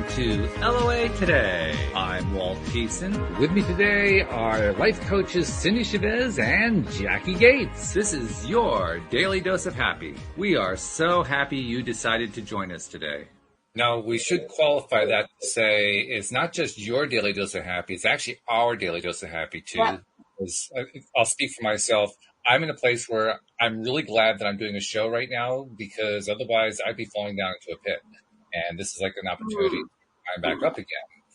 to LOA Today. I'm Walt Thiessen. With me today are life coaches Cindy Chavez and Jackie Gates. This is your Daily Dose of Happy. We are so happy you decided to join us today. Now, we should qualify that to say it's not just your Daily Dose of Happy, it's actually our Daily Dose of Happy, too. Yeah. I'll speak for myself. I'm in a place where I'm really glad that I'm doing a show right now, because otherwise I'd be falling down into a pit. And this is like an opportunity to climb back up again.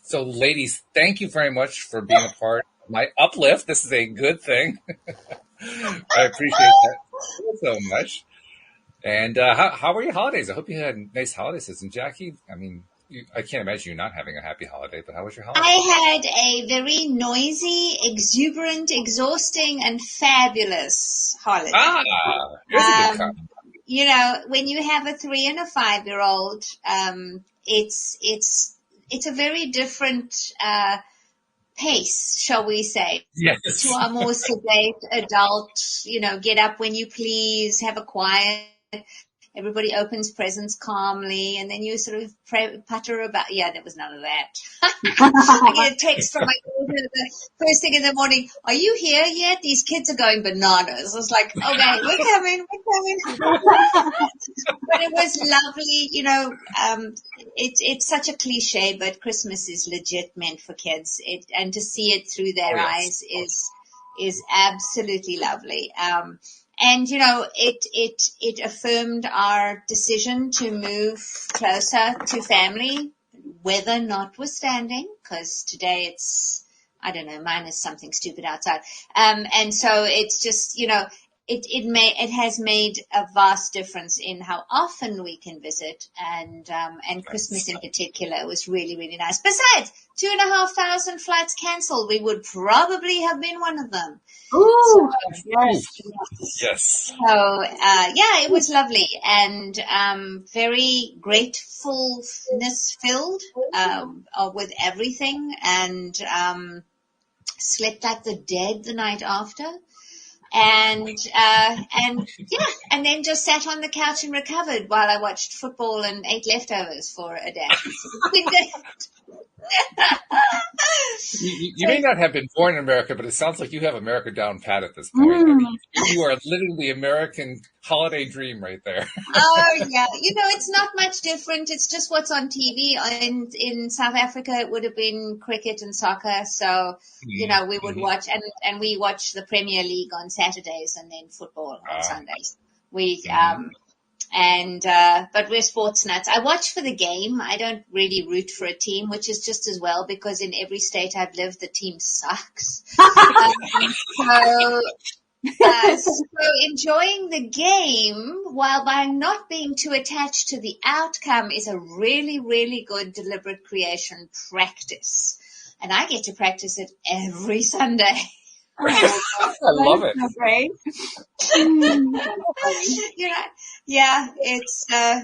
So, ladies, thank you very much for being a part of my uplift. This is a good thing. I appreciate that so much. And how were your holidays? I hope you had a nice holiday season. Jackie, I mean, I can't imagine you not having a happy holiday, but how was your holiday? I had a very noisy, exuberant, exhausting, and fabulous holiday. Here's a good comment. You know, when you have a 3 and a 5-year-old, it's a very different pace, shall we say. Yes. To our more sedate adult, you know, get up when you please, have a quiet. Everybody opens presents calmly, and then you sort of putter about. Yeah, there was none of that. I get a text from my daughter the first thing in the morning. Are you here yet? These kids are going bananas. I was like, okay, we're coming. But it was lovely. You know, it's such a cliche, but Christmas is legit meant for kids. And to see it through their eyes is absolutely lovely. And, you know, it affirmed our decision to move closer to family, weather notwithstanding, because today it's, I don't know, minus something stupid outside. And so it's just, you know, it has made a vast difference in how often we can visit, and Christmas in particular was really, really nice. Besides, 2,500 flights canceled. We would probably have been one of them. Ooh, yes. So, it was lovely, and very gratefulness filled with everything, and slept like the dead the night after. And then just sat on the couch and recovered while I watched football and ate leftovers for a day. You may not have been born in America, but it sounds like you have America down pat at this point. I mean, you are living the American holiday dream right there. Oh, yeah. You know, it's not much different. It's just what's on TV. In South Africa, it would have been cricket and soccer. So, you know, we would watch, and we watch the Premier League on Saturdays and then football on Sundays. But we're sports nuts. I watch for the game. I don't really root for a team, which is just as well, because in every state I've lived, the team sucks. So enjoying the game while by not being too attached to the outcome is a really, really good deliberate creation practice. And I get to practice it every Sunday. I love it. Great.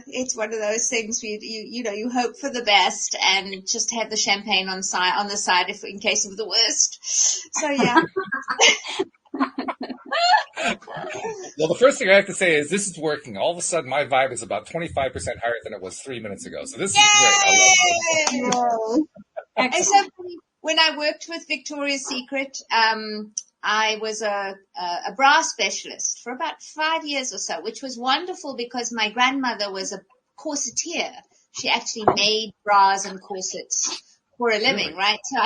It's one of those things where you hope for the best and just have the champagne on the side in case of the worst. So yeah. Well, the first thing I have to say is this is working. All of a sudden, my vibe is about 25% higher than it was 3 minutes ago. So this is great. I love it. And so when I worked with Victoria's Secret, I was a bra specialist for about 5 years or so, which was wonderful because my grandmother was a corseteer. She actually made bras and corsets for a living, right? So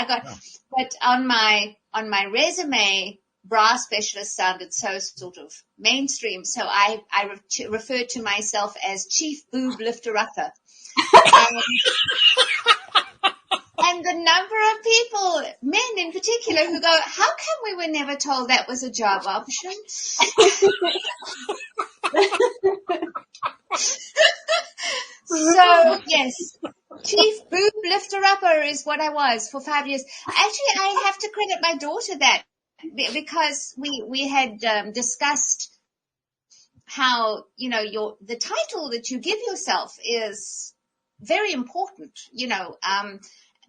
but on my resume, bra specialist sounded so sort of mainstream. So I referred to myself as Chief Boob Lifter-Upper. And the number of people, men in particular, who go, how come we were never told that was a job option? So, yes, Chief Boob Lifter-Upper is what I was for 5 years. Actually, I have to credit my daughter that, because we had discussed how, you know, the title that you give yourself is very important, you know,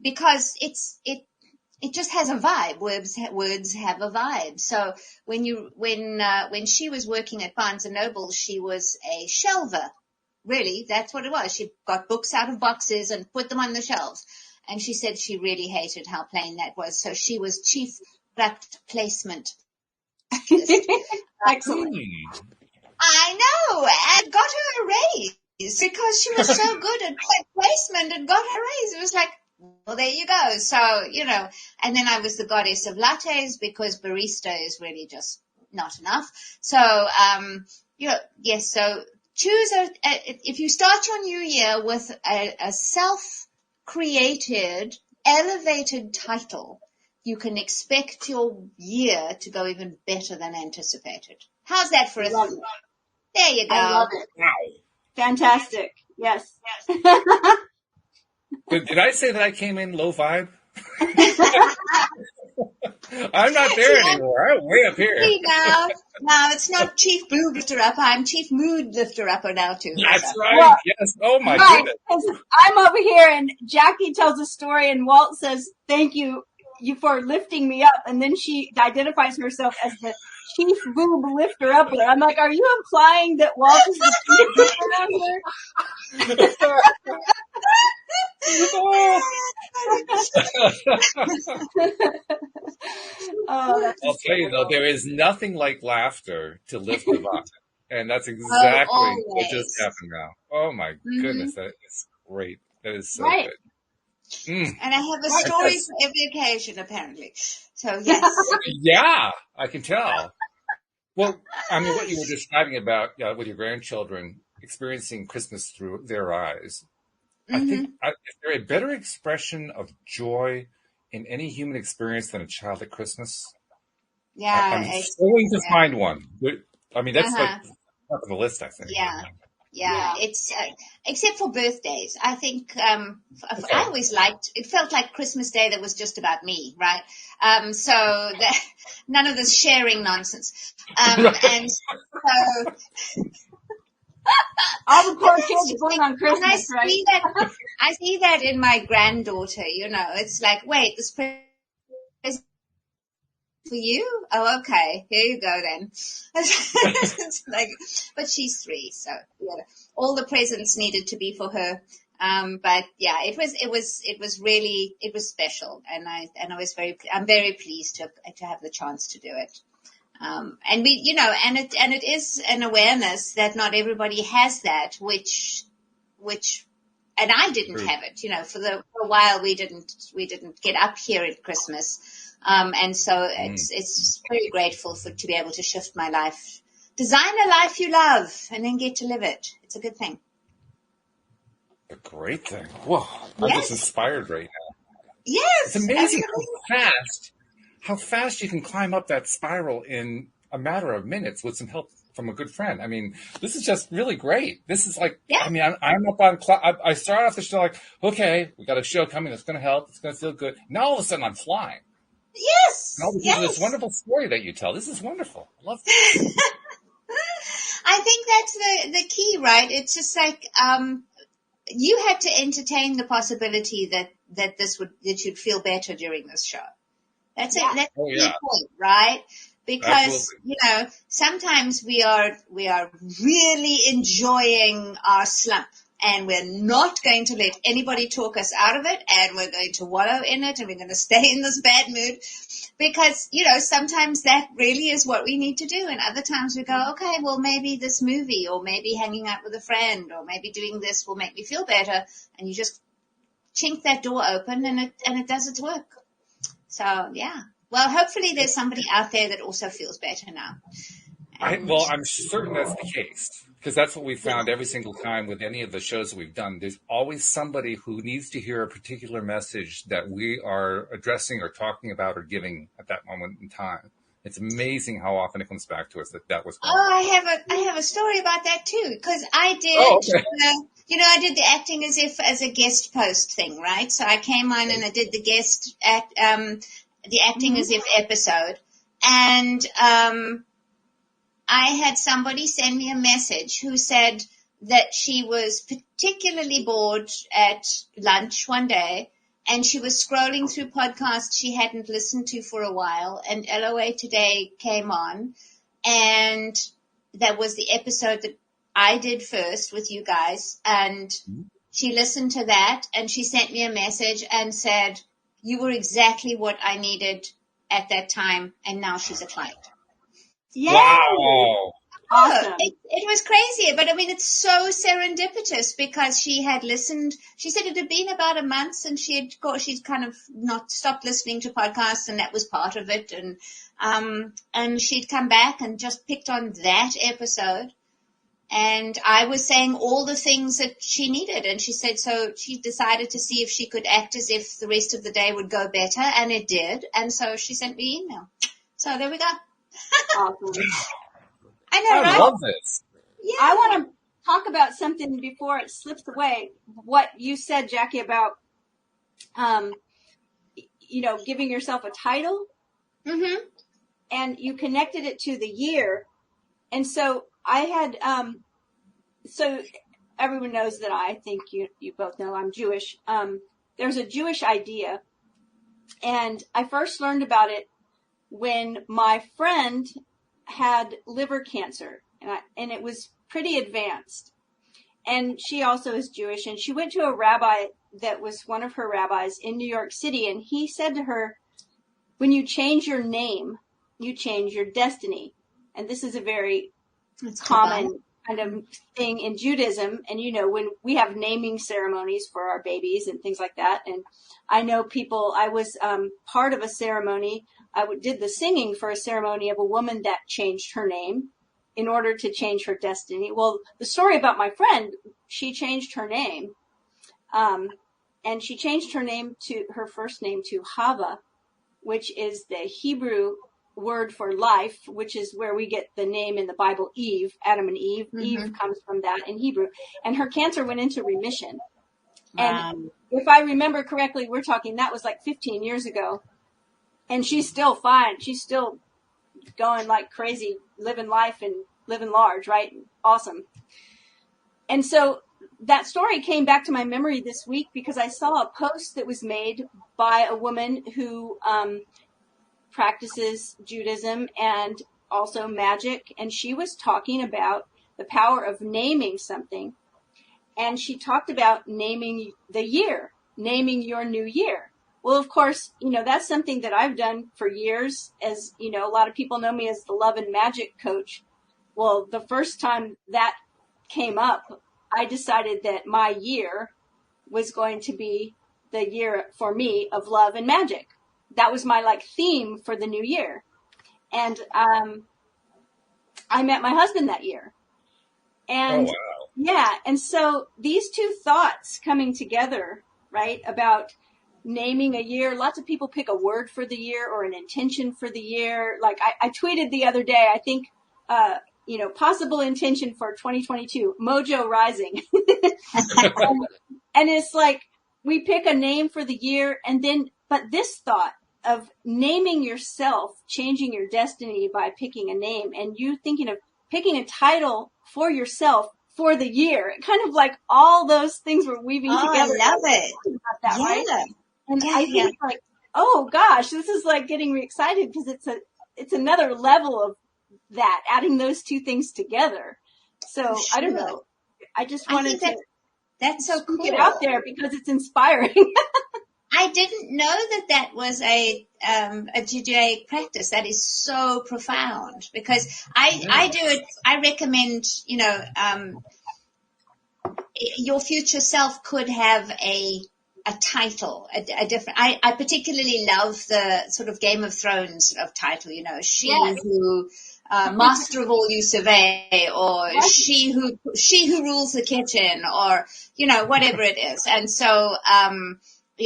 because it just has a vibe. Words have a vibe. So when she was working at Barnes & Noble, she was a shelver. really, that's what it was. She got books out of boxes and put them on the shelves. And she said she really hated how plain that was. So she was chief product placement. Excellent. I know. And got her a raise because she was so good at placement and got her raise. It was like, well, there you go. So, and then I was the goddess of lattes because barista is really just not enough. So, yes. So choose if you start your new year with a self-created, elevated title, you can expect your year to go even better than anticipated. How's that for a thing? There you go. I love it. Wow. Fantastic. Yes. Did I say that I came in low vibe? I'm not there anymore. I'm way up here. Now it's not Chief Mood Lifter Upper. I'm Chief Mood Lifter Upper now too. That's so. right. Well, yes. Oh my right, goodness. I'm over here and Jackie tells a story and Walt says, thank you for lifting me up. And then she identifies herself as the Chief Boob Lifter Upper. I'm like, are you implying that Walt is the chief lifter upper? Oh, I'll tell you though, there is nothing like laughter to lift them up. And that's exactly what just happened now. Oh my goodness, that is great. That is so good. And I have a story for every occasion, apparently. So, yes. Yeah, I can tell. Well, I mean, what you were describing about with your grandchildren experiencing Christmas through their eyes, I think, is there a better expression of joy in any human experience than a child at Christmas? Yeah. I'm struggling to find one. I mean, that's like top of the list, I think. Yeah, it's except for birthdays. I think I always liked. It felt like Christmas Day that was just about me, right? So that, none of this sharing nonsense. And so all the poor kids going on Christmas, right? I see that in my granddaughter. It's like, wait, this present for you? Oh, okay. Here you go then. It's like, but she's 3, so all the presents needed to be for her. But yeah, it was special, and I'm very pleased to have the chance to do it. And it is an awareness that not everybody has that, which, and I didn't have it, for a while we didn't get up here at Christmas. And so it's very grateful to be able to shift my life, design a life you love, and then get to live it. It's a good thing. A great thing. Whoa, I'm just inspired right now. Yes. It's amazing how fast you can climb up that spiral in a matter of minutes with some help from a good friend. I mean, this is just really great. This is like, I mean, I'm up on, I start off the show like, okay, we got a show coming that's going to help. It's going to feel good. Now all of a sudden I'm flying. Yes. And all because of this wonderful story that you tell. This is wonderful. I love this. I think that's the key, right? It's just like, you had to entertain the possibility that you'd feel better during this show. That's it. That's the key point, right? Because, sometimes we are really enjoying our slump, and we're not going to let anybody talk us out of it, and we're going to wallow in it, and we're going to stay in this bad mood because, sometimes that really is what we need to do. And other times we go, okay, well, maybe this movie, or maybe hanging out with a friend, or maybe doing this will make me feel better. And you just chink that door open, and it does its work. So, yeah. Well, hopefully there's somebody out there that also feels better now. I'm certain that's the case, because that's what we found every single time with any of the shows that we've done. There's always somebody who needs to hear a particular message that we are addressing or talking about or giving at that moment in time. It's amazing how often it comes back to us that was. I have a story about that too, because I did. I did the acting as a guest post thing, right? So I came on and I did the guest the acting as if episode, and I had somebody send me a message who said that she was particularly bored at lunch one day, and she was scrolling through podcasts she hadn't listened to for a while, and LOA Today came on, and that was the episode that I did first with you guys, and she listened to that, and she sent me a message and said, you were exactly what I needed at that time, and now she's a client. Yay! Wow. Awesome. It was crazy, but I mean, it's so serendipitous because she had listened. She said it had been about a month since she'd kind of not stopped listening to podcasts, and that was part of it. And she'd come back and just picked on that episode. And I was saying all the things that she needed. And she said, so she decided to see if she could act as if the rest of the day would go better. And it did. And so she sent me an email. So there we go. Awesome. I know, I right? love this. Yeah. I want to talk about something before it slips away. What you said, Jackie, about, giving yourself a title. Mm-hmm. And you connected it to the year. And so I had, so everyone knows that I think you both know I'm Jewish. There's a Jewish idea. And I first learned about it when my friend had liver cancer, and it was pretty advanced. And she also is Jewish, and she went to a rabbi that was one of her rabbis in New York City, and he said to her, when you change your name, you change your destiny. And this is a very common kind of thing in Judaism. And, when we have naming ceremonies for our babies and things like that. And I know I was part of a ceremony. Did the singing for a ceremony of a woman that changed her name in order to change her destiny. Well, the story about my friend, she changed her name. And she changed her first name to Hava, which is the Hebrew word for life, which is where we get the name in the Bible, Eve, Adam and Eve. Mm-hmm. Eve comes from that in Hebrew. And her cancer went into remission. And if I remember correctly, that was like 15 years ago. And she's still fine. She's still going like crazy, living life and living large, right? Awesome. And so that story came back to my memory this week because I saw a post that was made by a woman who practices Judaism and also magic. And she was talking about the power of naming something. And she talked about naming the year, naming your new year. Well, of course, that's something that I've done for years. As a lot of people know me as the love and magic coach. Well, the first time that came up, I decided that my year was going to be the year for me of love and magic. That was my theme for the new year. And I met my husband that year. And yeah, and so these two thoughts coming together, right, about naming a year. Lots of people pick a word for the year or an intention for the year. Like I tweeted the other day, I think, possible intention for 2022, Mojo Rising. And it's like, we pick a name for the year but this thought of naming yourself, changing your destiny by picking a name, and you thinking of picking a title for yourself for the year, kind of like all those things were weaving together. I love it. About that, yeah. Right? And I think oh gosh, this is getting me excited because it's another level of that, adding those two things together. So sure. I don't know. I just wanted that's so cool. Get out there because it's inspiring. I didn't know that was a Judaic practice. That is so profound because I do it. I recommend, your future self could have a title, a different. I particularly love the sort of Game of Thrones sort of title. She who master of all you survey, or she who rules the kitchen, or whatever it is. And so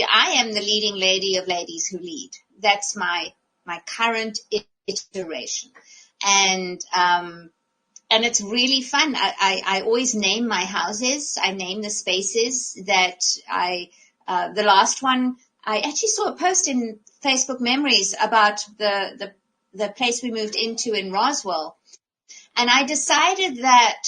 I am the leading lady of Ladies Who Lead. That's my current iteration, and it's really fun. I always name my houses. I name the spaces that the last one, I actually saw a post in Facebook Memories about the place we moved into in Roswell. And I decided that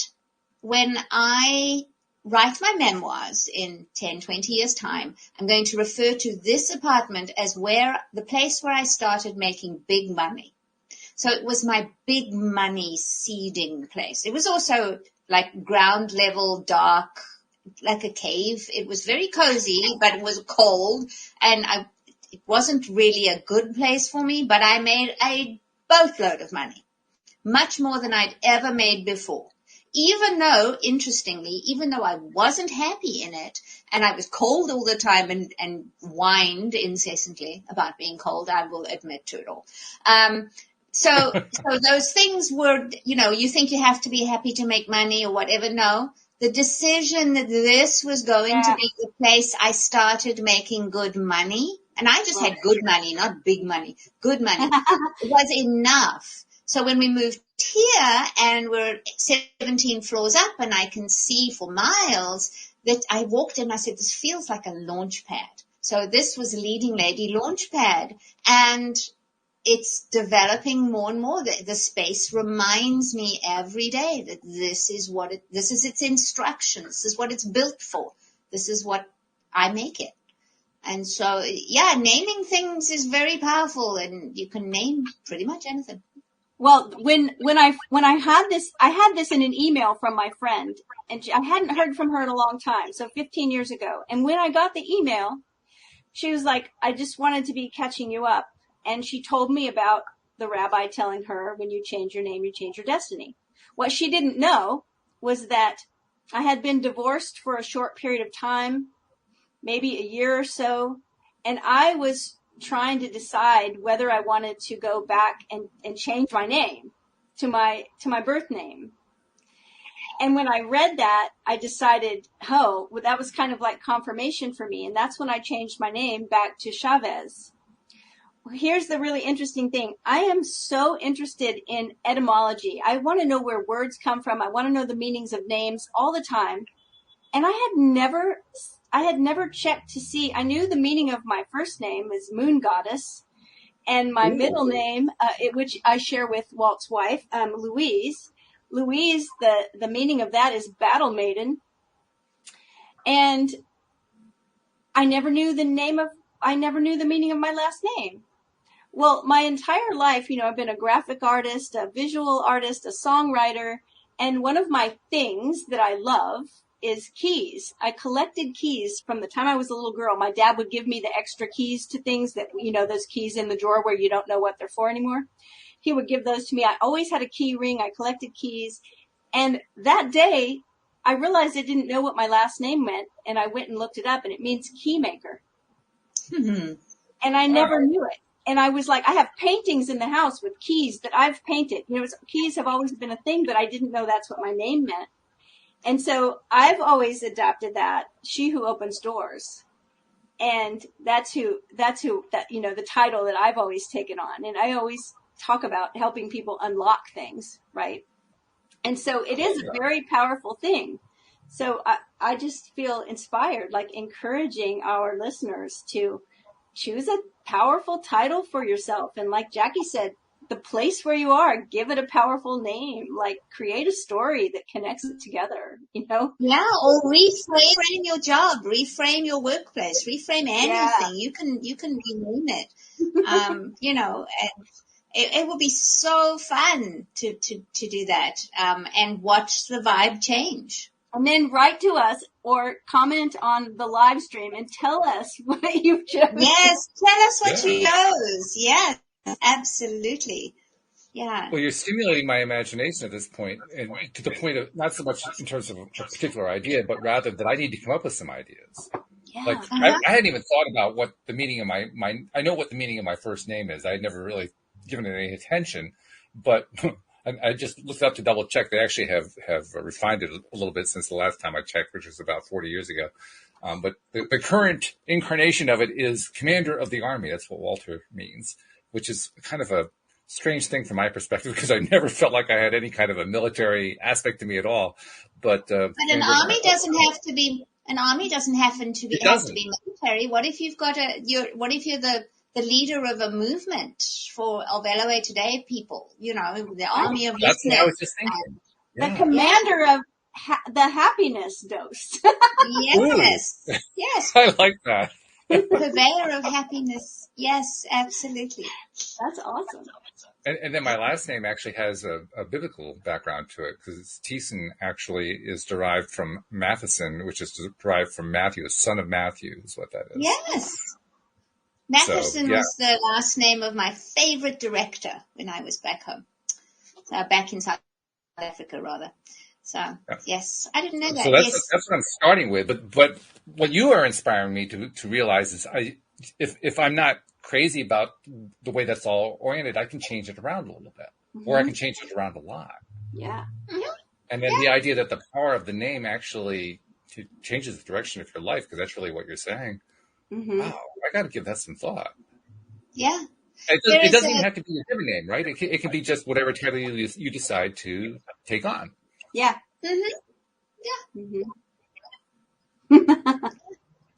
when I write my memoirs in 10, 20 years time, I'm going to refer to this apartment as the place where I started making big money. So it was my big money seeding place. It was also like ground level dark, like a cave. It was very cozy, but it was cold, and it wasn't really a good place for me, but I made a boatload of money, much more than I'd ever made before. Even though, interestingly, even though I wasn't happy in it, and I was cold all the time and whined incessantly about being cold, I will admit to it all. So those things were, you think you have to be happy to make money or whatever. No, the decision that this was going to be the place I started making good money, and I just had good money, not big money, good money, it was enough. So when we moved here and we're 17 floors up and I can see for miles, that I walked in and I said, this feels like a launch pad. So this was Leading Lady launch pad, and it's developing more and more. The space reminds me every day that this is its instructions. This is what it's built for. This is what I make it. And so, naming things is very powerful, and you can name pretty much anything. Well, when I had this in an email from my friend, and I hadn't heard from her in a long time, so 15 years ago. And when I got the email, she was like, I just wanted to be catching you up. And she told me about the rabbi telling her, when you change your name, you change your destiny. What she didn't know was that I had been divorced for a short period of time, maybe a year or so, and I was trying to decide whether I wanted to go back and change my name to my birth name. And when I read that, I decided, that was kind of like confirmation for me. And that's when I changed my name back to Chavez. Here's the really interesting thing. I am so interested in etymology. I want to know where words come from. I want to know the meanings of names all the time. And I had never checked to see. I knew the meaning of my first name is Moon Goddess, and my middle name, which I share with Walt's wife, Louise. Louise, the meaning of that is Battle Maiden. And I never knew the meaning of my last name. Well, my entire life, I've been a graphic artist, a visual artist, a songwriter, and one of my things that I love is keys. I collected keys from the time I was a little girl. My dad would give me the extra keys to things that, those keys in the drawer where you don't know what they're for anymore. He would give those to me. I always had a key ring. I collected keys. And that day, I realized I didn't know what my last name meant, and I went and looked it up, and it means key maker. Mm-hmm. And I never knew it. And I was like, I have paintings in the house with keys that I've painted. Keys have always been a thing, but I didn't know that's what my name meant. And so I've always adopted that, she who opens doors. And that's the title that I've always taken on. And I always talk about helping people unlock things, right? And so it is a very powerful thing. So I just feel inspired, like encouraging our listeners to choose a powerful title for yourself. And like Jackie said, the place where you are, give it a powerful name, like create a story that connects it together, Yeah, or reframe your job, reframe your workplace, reframe anything. Yeah. You can rename it. And it will be so fun to do that, and watch the vibe change. And then write to us or comment on the live stream and tell us what you've chosen. Yes, tell us what you chose. Yes, absolutely. Yeah. Well, you're stimulating my imagination at this point, and to the point of not so much in terms of a particular idea, but rather that I need to come up with some ideas. Yeah. Like I hadn't even thought about what the meaning of my I know what the meaning of my first name is. I had never really given it any attention, but I just looked up to double check. They actually have refined it a little bit since the last time I checked, which was about 40 years ago. But the current incarnation of it is Commander of the Army. That's what Walter means, which is kind of a strange thing from my perspective because I never felt like I had any kind of a military aspect to me at all. But an army doesn't have to be. An army doesn't happen to be have to be military. What if you've got what if you're the leader of a movement of LOA Today people? The army of That's listeners. what I was just thinking. The commander of the happiness dose. Yes. Yes. I like that. Purveyor of happiness. Yes, absolutely. That's awesome. And then my last name actually has a biblical background to it, because Thiessen actually is derived from Matheson, which is derived from Matthew, the son of Matthew is what that is. Yes. Matheson So, yeah. was the last name of my favorite director when I was back home. Back in South Africa, rather. So, yes, I didn't know that. So that's what I'm starting with. But what you are inspiring me to realize is if I'm not crazy about the way that's all oriented, I can change it around a little bit, or I can change it around a lot. Yeah. And then the idea that the power of the name actually changes the direction of your life, because that's really what you're saying. Wow, I got to give that some thought. Yeah. It doesn't even have to be your given name, right? It can be just whatever title you decide to take on. Yeah.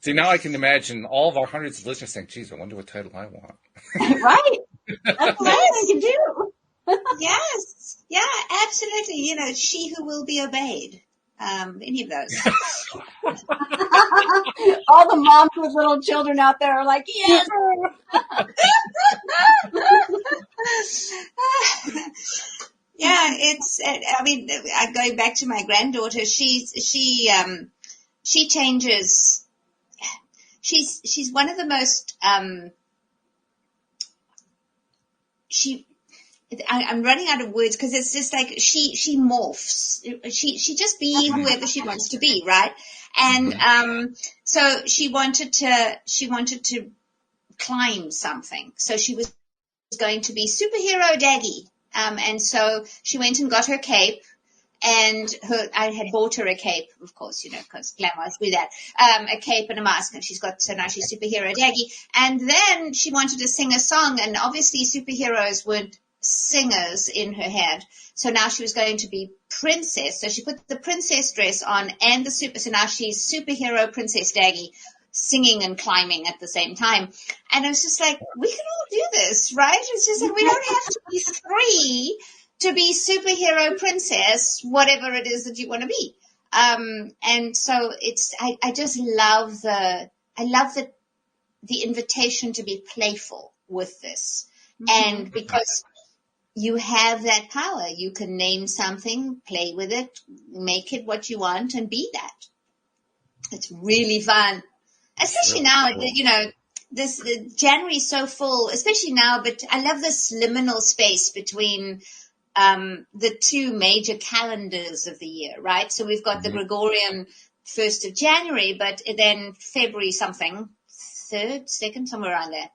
See, now I can imagine all of our hundreds of listeners saying, geez, I wonder what title I want. Right. That's what I can do. Yes. Yeah, absolutely. You know, she who will be obeyed. Any of those. All the moms with little children out there are like, yes. Yeah, it's, I mean, going back to my granddaughter, she changes. She's one of the most, I'm running out of words, because it's just like she morphs. She just be whoever she wants to be, right? And so she wanted to climb something. So she was going to be superhero Daggy. And so she went and got her cape, and I had bought her a cape, of course, you know, because glamours do that, a cape and a mask, and so now she's superhero Daggy. And then she wanted to sing a song, and obviously superheroes weren't singers in her head. So now she was going to be princess. So she put the princess dress on and so now she's superhero Princess Daggy, singing and climbing at the same time. And I was just like, we can all do this, right? It's just like, we don't have to be three to be superhero princess, whatever it is that you want to be. And so I just love the invitation to be playful with this. And because you have that power, you can name something, play with it, make it what you want, and be that. It's really fun. Especially now, you know, this January is so full, especially now, but I love this liminal space between the two major calendars of the year, right? So we've got the Gregorian 1st of January, but then February something, 3rd, 2nd, somewhere around there.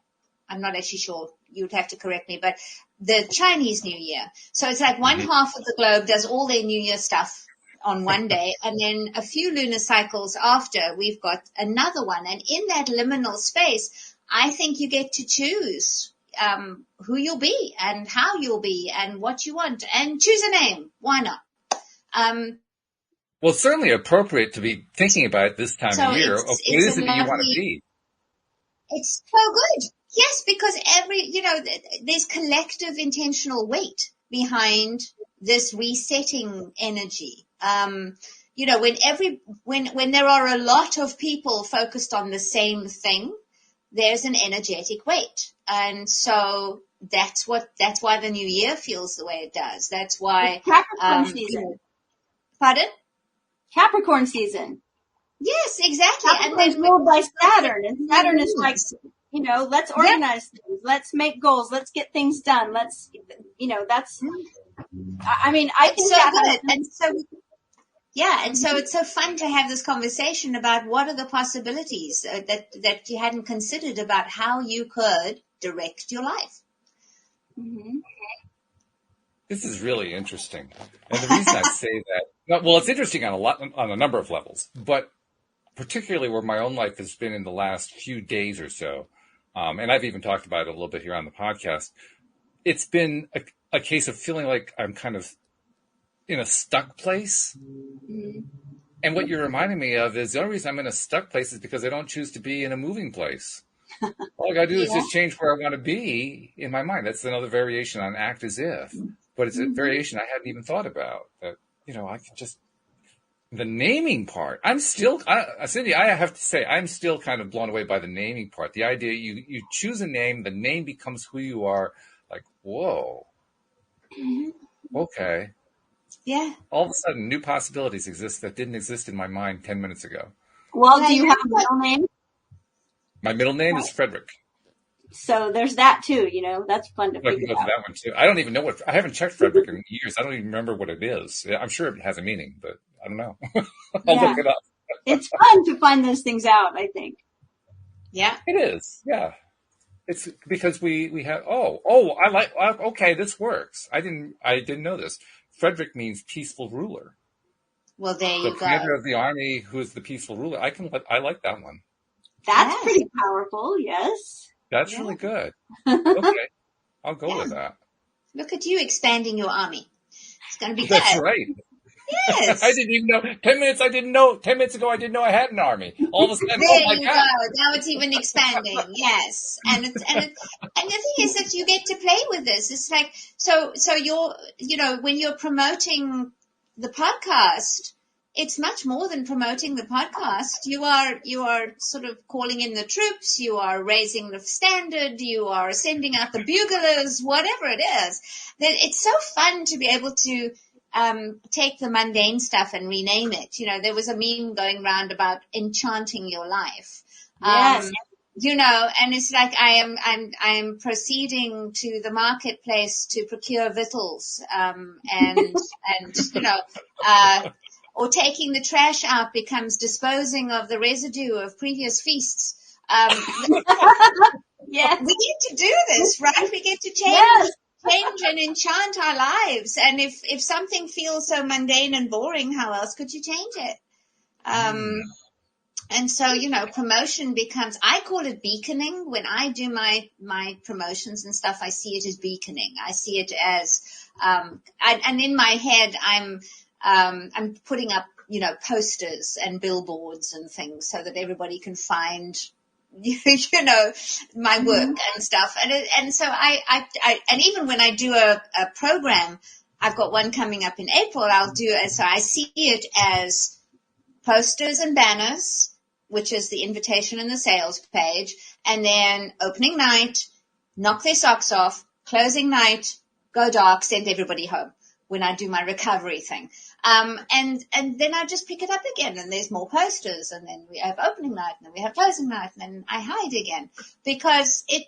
I'm not actually sure. You'd have to correct me, but the Chinese New Year. So it's like one half of the globe does all their New Year stuff on one day, and then a few lunar cycles after, we've got another one. And in that liminal space, I think you get to choose who you'll be and how you'll be and what you want, and choose a name. Why not? Well, it's certainly appropriate to be thinking about it this time of year. What is it that you want to be? It's so good. Yes, because there's collective intentional weight behind this resetting energy. When there are a lot of people focused on the same thing, there's an energetic weight. And so that's why the new year feels the way it does. That's why, Capricorn season. Pardon? Capricorn season. Yes, exactly. Capricorn is ruled by Saturn, and Saturn is like, you know, let's organize things. Let's make goals. Let's get things done. Let's, you know, that's, I mean, I think so that good. And so it's so fun to have this conversation about what are the possibilities that you hadn't considered about how you could direct your life. This is really interesting. And the reason I say that, well, it's interesting on a number of levels, but particularly where my own life has been in the last few days or so. And I've even talked about it a little bit here on the podcast. It's been a case of feeling like I'm kind of in a stuck place. And what you're reminding me of is the only reason I'm in a stuck place is because I don't choose to be in a moving place. All I got to do is just change where I want to be in my mind. That's another variation on act as if. But it's a variation I hadn't even thought about. That, you know, I could just The naming part, Cindy, I have to say, I'm still kind of blown away by the naming part. The idea you choose a name, the name becomes who you are. Like, whoa. Okay. Yeah. All of a sudden, new possibilities exist that didn't exist in my mind 10 minutes ago. Well, do you have a middle name? My middle name is Frederick. So there's that too, that's fun to I can figure go out. to that one too. I don't even know I haven't checked Frederick in years. I don't even remember what it is. I'm sure it has a meaning, but I don't know. I'll look it up. It's fun to find those things out, I think. Yeah. It is. Yeah. It's because we have, okay, this works. I didn't know this. Frederick means peaceful ruler. Well, there you The go. commander of the army who is the peaceful ruler. I like that one. That's Yes. pretty powerful, yes. That's Yeah. really good. Okay. I'll go with that. Look at you expanding your army. It's going to be That's good. right. Yes. I didn't even know. 10 minutes ago, I didn't know I had an army. All of a sudden, There oh my you God. go. Now it's even expanding. Yes. And the thing is that you get to play with this. It's like, so when you're promoting the podcast, it's much more than promoting the podcast. You are sort of calling in the troops. You are raising the standard. You are sending out the buglers, whatever it is. That it's so fun to be able to take the mundane stuff and rename it. There was a meme going around about enchanting your life. Yes. And it's like I'm proceeding to the marketplace to procure victuals, or taking the trash out becomes disposing of the residue of previous feasts. Yes. We get to do this, right? We get to Yes. change and enchant our lives. And if something feels so mundane and boring, how else could you change it? And so, promotion becomes, I call it beaconing. When I do my promotions and stuff, I see it as beaconing. I see it as, and in my head, I'm putting up, posters and billboards and things so that everybody can find, my work and stuff. And so and even when I do a program, I've got one coming up in April, so I see it as posters and banners, which is the invitation and the sales page, and then opening night, knock their socks off, closing night, go dark, send everybody home when I do my recovery thing. And then I just pick it up again, and there's more posters, and then we have opening night, and then we have closing night, and then I hide again, because it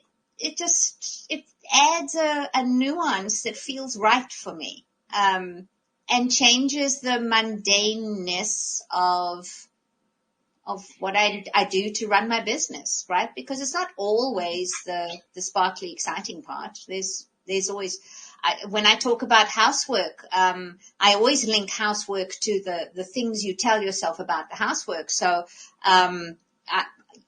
adds a nuance that feels right for me, and changes the mundaneness of what I do to run my business, right? Because it's not always the sparkly, exciting part. There's always, when I talk about housework, I always link housework to the things you tell yourself about the housework. So,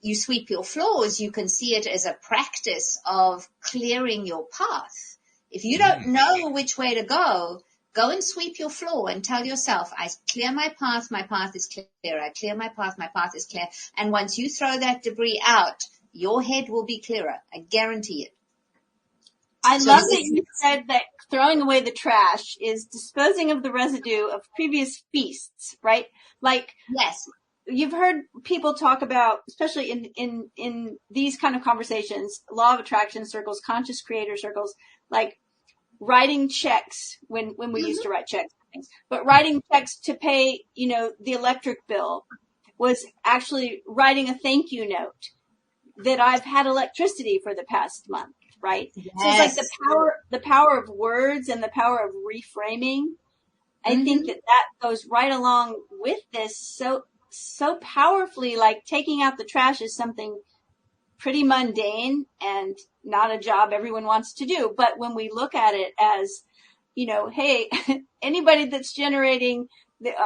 you sweep your floors, you can see it as a practice of clearing your path. If you don't know which way to go and sweep your floor and tell yourself, I clear my path is clear. I clear my path is clear. And once you throw that debris out, your head will be clearer. I guarantee it. I love that you said that throwing away the trash is disposing of the residue of previous feasts, right? Like, yes. You've heard people talk about, especially in these kind of conversations, law of attraction circles, conscious creator circles, like writing checks when we used to write checks, but writing checks to pay, the electric bill was actually writing a thank you note that I've had electricity for the past month, right? Yes. So it's like the power of words and the power of reframing. I think that goes right along with this so powerfully. Like taking out the trash is something pretty mundane and not a job everyone wants to do. But when we look at it as, hey, anybody that's generating,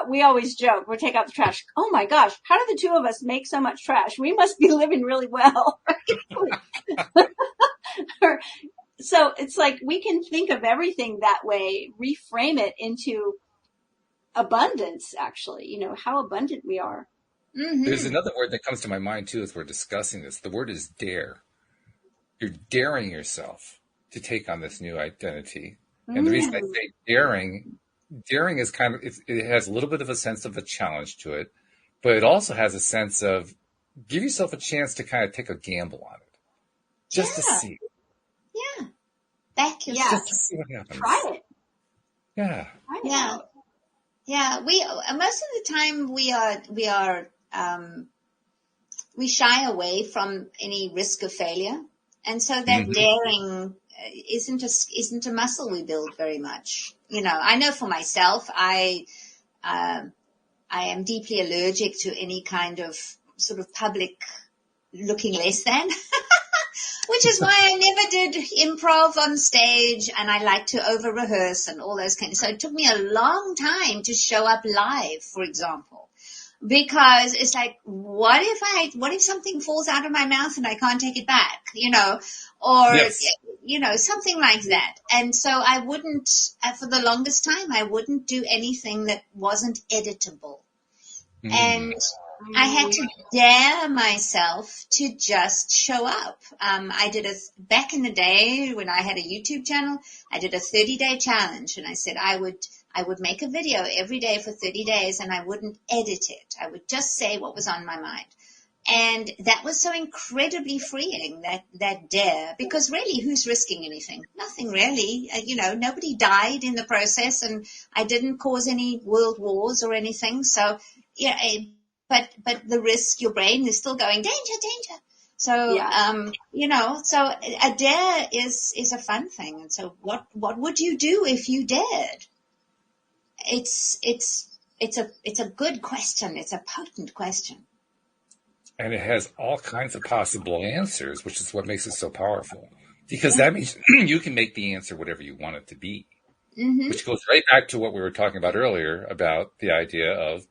we always joke, we take out the trash. Oh my gosh, how do the two of us make so much trash? We must be living really well. Right? So it's like we can think of everything that way, reframe it into abundance, actually, how abundant we are. Mm-hmm. There's another word that comes to my mind too as we're discussing this. The word is dare. You're daring yourself to take on this new identity. And the reason I say daring daring is kind of, it has a little bit of a sense of a challenge to it, but it also has a sense of give yourself a chance to kind of take a gamble on it. Just to see. Yeah. Back yourself. Just to see what happens. Try it. Yeah. Yeah. Yeah. We, most of the time we shy away from any risk of failure. And so that daring isn't a muscle we build very much. You know, I know for myself, I am deeply allergic to any kind of sort of public looking less than, which is why I never did improv on stage, and I like to over rehearse and all those kinds. So it took me a long time to show up live, for example, because it's like, what if something falls out of my mouth and I can't take it back, you know, or, you know, something like that. And so I wouldn't, for the longest time, I wouldn't do anything that wasn't editable. And I had to dare myself to just show up. I did back in the day when I had a YouTube channel, I did a 30-day challenge, and I said I would make a video every day for 30 days and I wouldn't edit it. I would just say what was on my mind. And that was so incredibly freeing, that dare, because really who's risking anything? Nothing really. You know, nobody died in the process, and I didn't cause any world wars or anything. So, yeah, but the risk, your brain is still going, danger. So, you know, so a dare is a fun thing. And so what would you do if you dared? It's a good question. It's a potent question. And it has all kinds of possible answers, which is what makes it so powerful. Because that means you can make the answer whatever you want it to be. Mm-hmm. Which goes right back to what we were talking about earlier about the idea of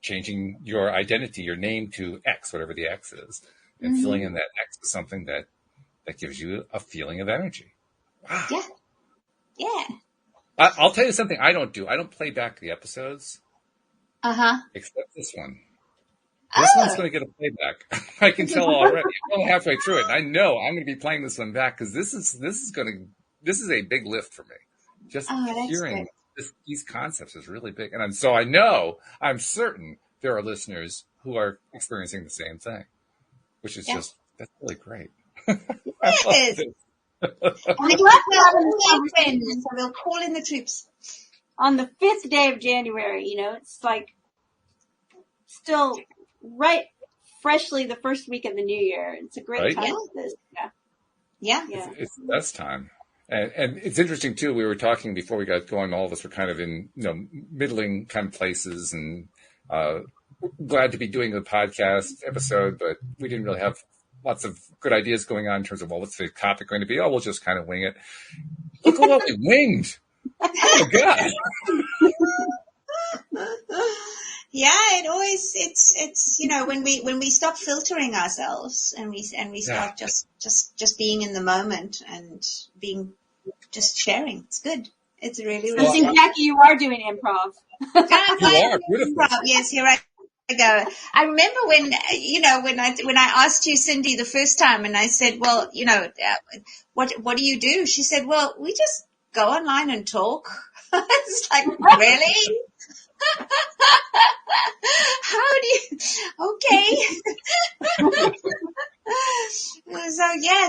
changing your identity, your name to X, whatever the X is, and filling in that X with something that gives you a feeling of energy. Wow. Yeah. I'll tell you something I don't do. I don't play back the episodes. Except this one. This one's going to get a playback. I can tell already. I'm only halfway through it, and I know I'm going to be playing this one back because this is a big lift for me. Just hearing these concepts is really big, and I'm certain there are listeners who are experiencing the same thing, which is that's really great. Yes. We love having friends, so we'll call in the troops on the 5th day of January. You know, it's like still right freshly the first week of the new year. It's a great time with this. Yeah. It's the best time. And it's interesting too, we were talking before we got going, all of us were kind of in, you know, middling kind of places, and glad to be doing the podcast episode, but we didn't really have lots of good ideas going on in terms of, well, what's the topic going to be? Oh, we'll just kind of wing it. Look at what we winged. Oh God. Yeah, it's you know, when we stop filtering ourselves and we start just being in the moment and being just sharing. It's good. It's really, really I think, Jackie, you are doing improv. You are beautiful. Improv. Yes, here I go. I remember when, you know, when I asked you, Cindy, the first time, and I said, well, you know, what do you do? She said, well, we just go online and talk. It's like, really? How do you? Okay.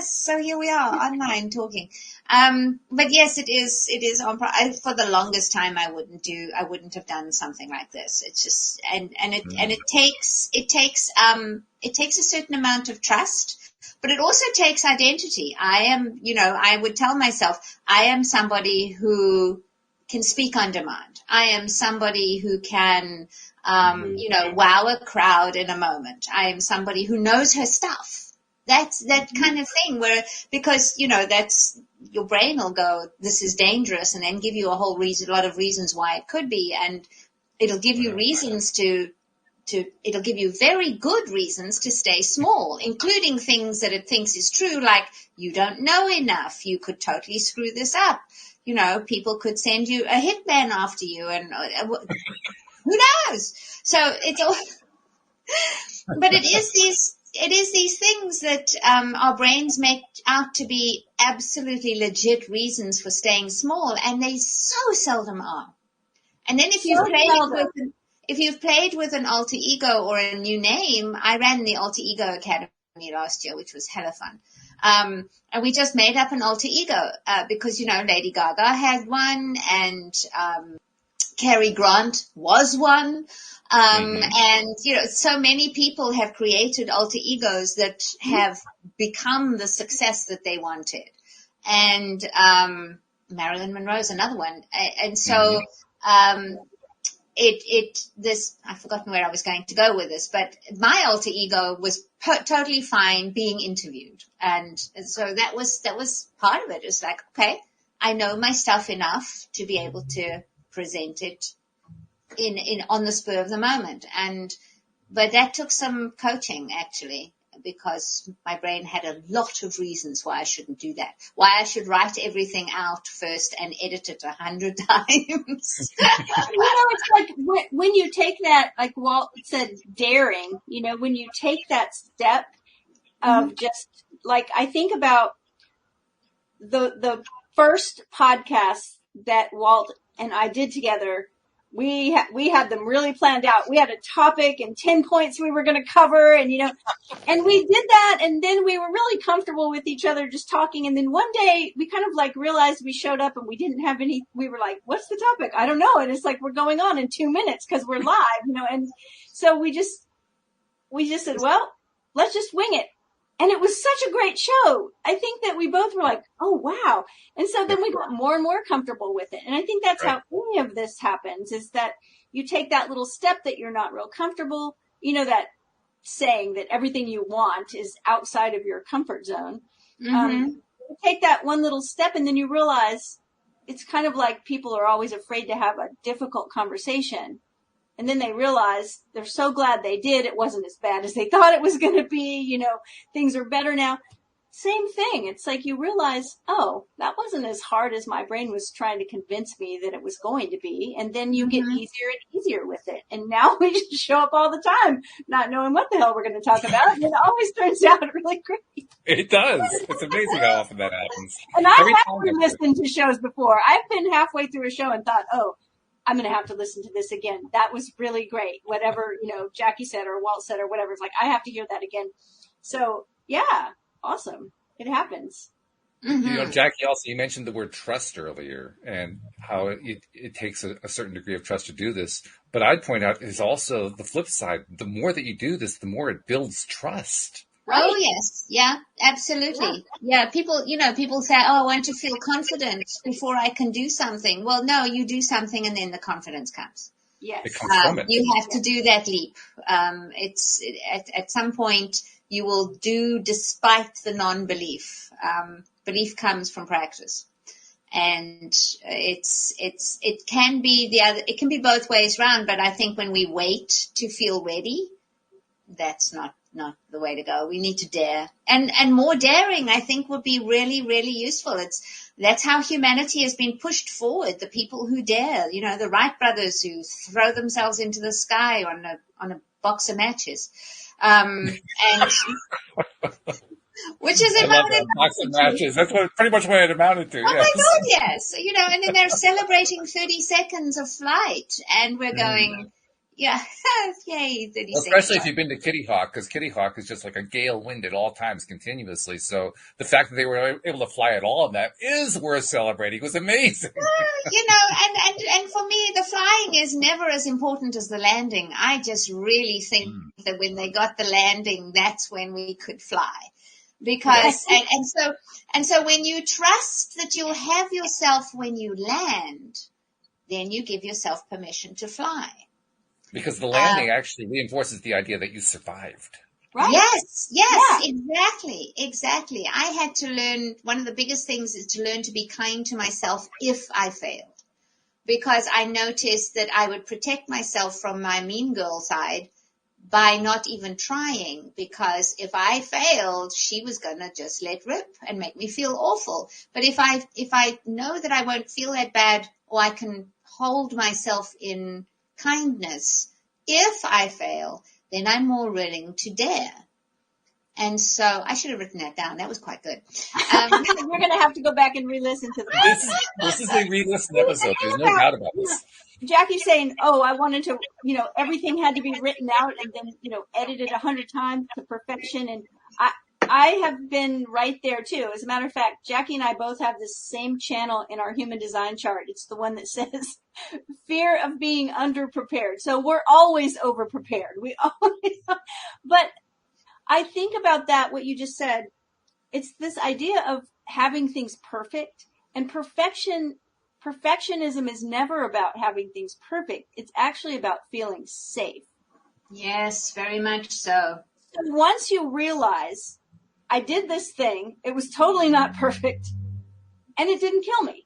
So here we are online talking. But yes, it is on. For the longest time, I wouldn't have done something like this. It's just, and it takes a certain amount of trust. But it also takes identity. I would tell myself, I am somebody who can speak on demand. I am somebody who can, wow a crowd in a moment. I am somebody who knows her stuff. That's that kind of thing where, because, you know, that's, your brain will go, this is dangerous, and then give you a lot of reasons why it could be. And it'll give you reasons it'll give you very good reasons to stay small, including things that it thinks is true, like you don't know enough. You could totally screw this up. You know, people could send you a hitman after you, and who knows? So it's all, but it is these things that our brains make out to be absolutely legit reasons for staying small, and they so seldom are. And then if you've played with an alter ego or a new name, I ran the Alter Ego Academy last year, which was hella fun. And we just made up an alter ego, because, Lady Gaga had one, and, Cary Grant was one. And, so many people have created alter egos that have become the success that they wanted. And, Marilyn Monroe's another one. And so, I've forgotten where I was going to go with this, but my alter ego was totally fine being interviewed. And so that was part of it. It's like, okay, I know my stuff enough to be able to present it on the spur of the moment. But that took some coaching, actually, because my brain had a lot of reasons why I shouldn't do that, why I should write everything out first and edit it 100 times. It's like when you take that, like Walt said, daring, when you take that step of just like, I think about the first podcast that Walt and I did together. We had them really planned out. We had a topic and 10 points we were going to cover, and and we did that, and then we were really comfortable with each other just talking. And then one day we kind of like realized we showed up and we didn't have any. We were like, "What's the topic? I don't know." And it's like we're going on in 2 minutes because we're live, And so we just said, "Well, let's just wing it." And it was such a great show. I think that we both were like, oh, wow. And so then we got more and more comfortable with it. And I think that's how any of this happens, is that you take that little step that you're not real comfortable. That saying that everything you want is outside of your comfort zone. You take that one little step and then you realize it's kind of like people are always afraid to have a difficult conversation. And then they realize they're so glad they did. It wasn't as bad as they thought it was going to be. Things are better now. Same thing. It's like you realize, oh, that wasn't as hard as my brain was trying to convince me that it was going to be. And then you get easier and easier with it. And now we just show up all the time, not knowing what the hell we're going to talk about. And it always turns out really great. It does. It's amazing how often that happens. And I have listened to shows before. I've been halfway through a show and thought, oh, I'm going to have to listen to this again. That was really great. Whatever, Jackie said or Walt said or whatever. It's like, I have to hear that again. So yeah, awesome. It happens. Jackie, also, you mentioned the word trust earlier and how it takes a certain degree of trust to do this. But I'd point out is also the flip side. The more that you do this, the more it builds trust. Right? Oh, yes. Yeah, absolutely. Yeah. People say, oh, I want to feel confident before I can do something. Well, no, you do something and then the confidence comes. Yes. It comes from it. You have to do that leap. It's at some point you will do despite the non-belief. Belief comes from practice. And it can be both ways round, but I think when we wait to feel ready, that's not the way to go. We need to dare, and more daring, I think, would be really, really useful. That's how humanity has been pushed forward. The people who dare, the Wright brothers who throw themselves into the sky on a box of matches, and which is amounted box of matches. That's pretty much what it amounted to. Oh my God, yes. And then they're celebrating 30 seconds of flight, and we're going. Yeah, yay, 30 seconds. Especially if you've been to Kitty Hawk, because Kitty Hawk is just like a gale wind at all times continuously. So the fact that they were able to fly at all of that is worth celebrating. It was amazing. And for me, the flying is never as important as the landing. I just really think that when they got the landing, that's when we could fly. Because, and so when you trust that you'll have yourself when you land, then you give yourself permission to fly. Because the landing actually reinforces the idea that you survived. Right? Yes, exactly. I had to learn, one of the biggest things is to learn to be kind to myself if I failed. Because I noticed that I would protect myself from my mean girl side by not even trying. Because if I failed, she was going to just let rip and make me feel awful. But if I know that I won't feel that bad, or I can hold myself in kindness, if I fail, then I'm more willing to dare. And so I should have written that down. That was quite good. We're going to have to go back and re-listen to This is a re-listen episode. There's no doubt about this. Jackie's saying, oh, I wanted to, everything had to be written out and then, edited 100 times to perfection. And I have been right there too. As a matter of fact, Jackie and I both have this same channel in our human design chart. It's the one that says fear of being underprepared. So we're always overprepared. But I think about that, what you just said. It's this idea of having things perfect, and perfectionism is never about having things perfect. It's actually about feeling safe. Yes, very much so. And once you realize, I did this thing, it was totally not perfect, and it didn't kill me.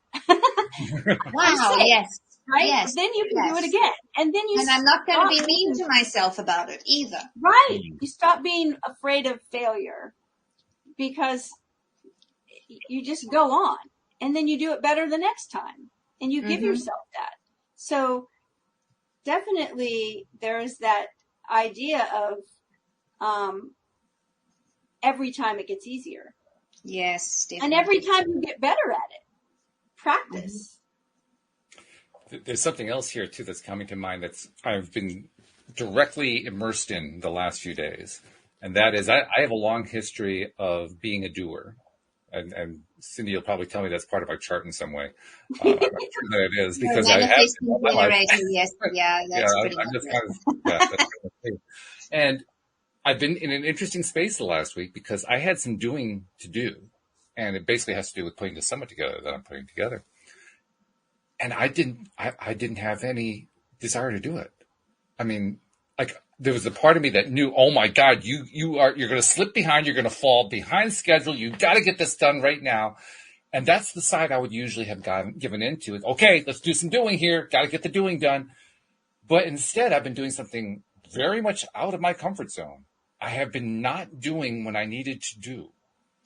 Wow, yes. Right? Yes. Then you can do it again. And then I'm not going to be mean to myself about it either. Right. You stop being afraid of failure because you just go on, and then you do it better the next time, and you give yourself that. So definitely there's that idea of every time it gets easier. Yes, definitely. And every time you get better at it. Practice. There's something else here too that's coming to mind I've been directly immersed in the last few days. And that is, I have a long history of being a doer. And Cindy, you'll probably tell me that's part of my chart in some way. I'm not sure that it is because I have. Yes, yeah, that's pretty much it. And I've been in an interesting space the last week because I had some doing to do. And it basically has to do with putting the summit together that I'm putting together. And I didn't have any desire to do it. I mean, like there was a part of me that knew, oh my God, you're going to slip behind. You're going to fall behind schedule. You got to get this done right now. And that's the side I would usually have given into. Okay, let's do some doing here. Got to get the doing done. But instead, I've been doing something very much out of my comfort zone. I have been not doing what I needed to do.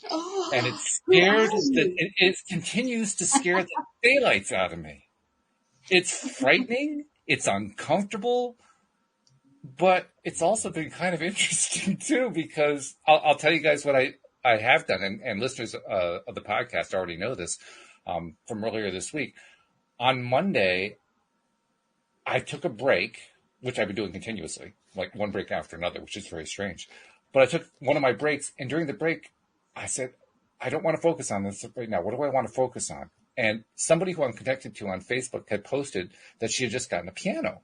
Oh, and it continues to scare the daylights out of me. It's frightening. It's uncomfortable. But it's also been kind of interesting, too, because I'll tell you guys what I have done, and listeners of the podcast already know this from earlier this week. On Monday, I took a break, which I've been doing continuously, like one break after another, which is very strange. But I took one of my breaks, and during the break, I said, I don't want to focus on this right now. What do I want to focus on? And somebody who I'm connected to on Facebook had posted that she had just gotten a piano.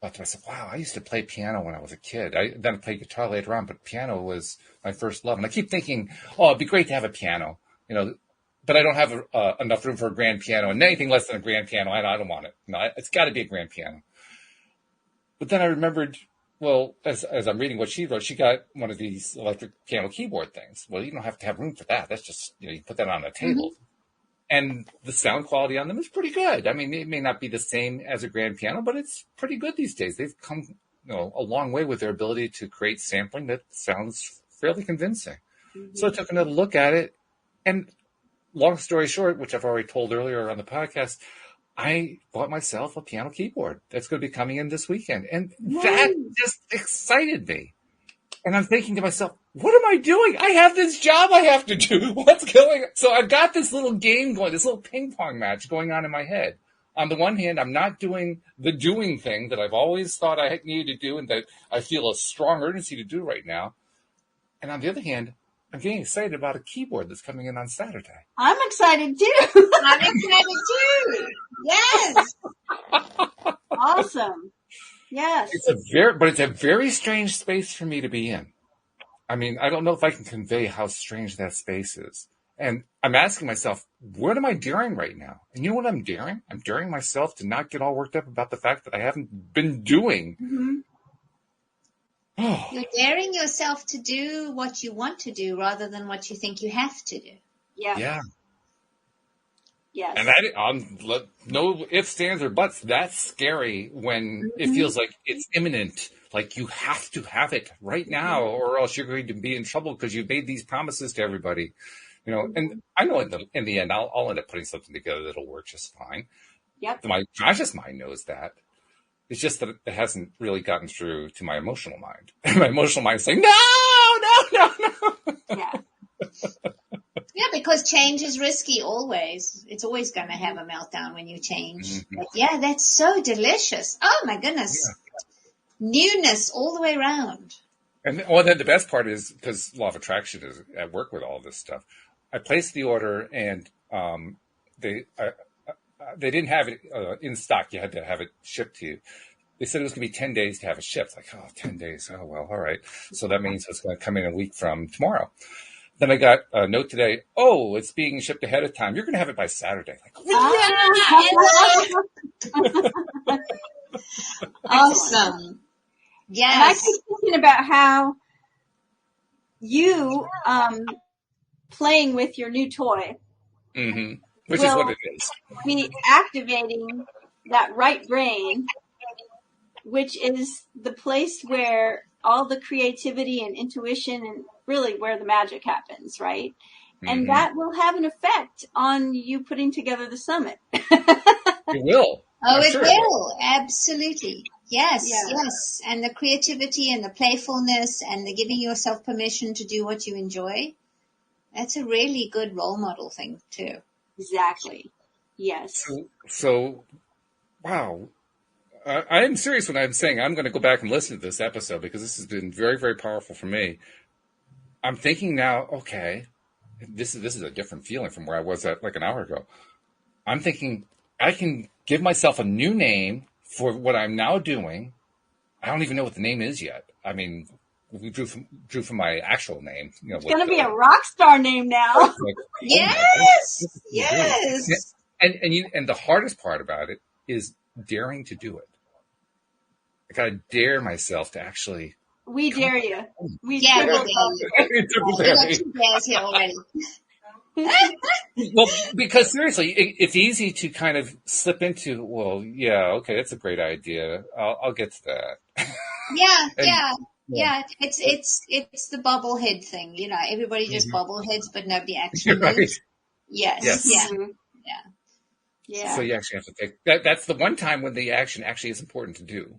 I thought to myself, wow, I used to play piano when I was a kid. I then played guitar later on, but piano was my first love. And I keep thinking, oh, it'd be great to have a piano, but I don't have enough room for a grand piano. And anything less than a grand piano, I don't want it. No, it's got to be a grand piano. But then I remembered, well, as I'm reading what she wrote, she got one of these electric piano keyboard things. Well, you don't have to have room for that. That's just, you put that on a table. Mm-hmm. And the sound quality on them is pretty good. I mean, it may not be the same as a grand piano, but it's pretty good these days. They've come a long way with their ability to create sampling that sounds fairly convincing. Mm-hmm. So I took another look at it. And long story short, which I've already told earlier on the podcast, I bought myself a piano keyboard that's going to be coming in this weekend. And that just excited me. And I'm thinking to myself, what am I doing? I have this job I have to do. What's going on? So I've got this little game going, this little ping pong match going on in my head. On the one hand, I'm not doing the doing thing that I've always thought I needed to do and that I feel a strong urgency to do right now. And on the other hand, I'm getting excited about a keyboard that's coming in on Saturday. I'm excited too. I'm excited too. Yes. Awesome. Yes. It's a very strange space for me to be in. I mean, I don't know if I can convey how strange that space is. And I'm asking myself, what am I daring right now? And you know what I'm daring? I'm daring myself to not get all worked up about the fact that I haven't been doing. Mm-hmm. Oh. You're daring yourself to do what you want to do rather than what you think you have to do. Yeah. Yeah. Yes. And no ifs, ands, or buts. That's scary when it feels like it's imminent. Like you have to have it right now, or else you're going to be in trouble because you've made these promises to everybody. And I know in the end, I'll end up putting something together that'll work just fine. Yep. My conscious mind knows that. It's just that it hasn't really gotten through to my emotional mind. My emotional mind is saying, no. Yeah, because change is risky always. It's always going to have a meltdown when you change. But yeah, that's so delicious. Oh my goodness. Newness all the way around. And then the best part is, because law of attraction is at work with all this stuff, I placed the order and they didn't have it in stock. You had to have it shipped to you. They said it was going to be 10 days to have it shipped. Like, 10 days. Oh, well, all right. So that means it's going to come in a week from tomorrow. Then I got a note today. Oh, it's being shipped ahead of time. You're going to have it by Saturday. Like, Awesome. Yes. And I keep thinking about how you playing with your new toy. Mm-hmm. Which is what it is. Be activating that right brain, which is the place where all the creativity and intuition and really where the magic happens, right? Mm-hmm. And that will have an effect on you putting together the summit. It will. Oh, it will. Absolutely. Yes, yes. And the creativity and the playfulness and the giving yourself permission to do what you enjoy. That's a really good role model thing too. Exactly. Yes. So wow. I am serious when I'm saying I'm going to go back and listen to this episode because this has been very, very powerful for me. I'm thinking now, okay, this is a different feeling from where I was at like an hour ago. I'm thinking I can give myself a new name for what I'm now doing. I don't even know what the name is yet. I mean, we drew from my actual name. You know, it's going to be a rock star name now. Yes, yes. And the hardest part about it is daring to do it. I got to dare myself to actually. We dare you. We dare you. We got 2 dares here already. Well, because seriously, it's easy to kind of slip into. Well, yeah, okay, that's a great idea. I'll get to that. Yeah. It's the bobblehead thing. You know, everybody just bobbleheads, but nobody actually moves. Yes. Yeah. So you actually have to take that. That's the one time when the action actually is important to do.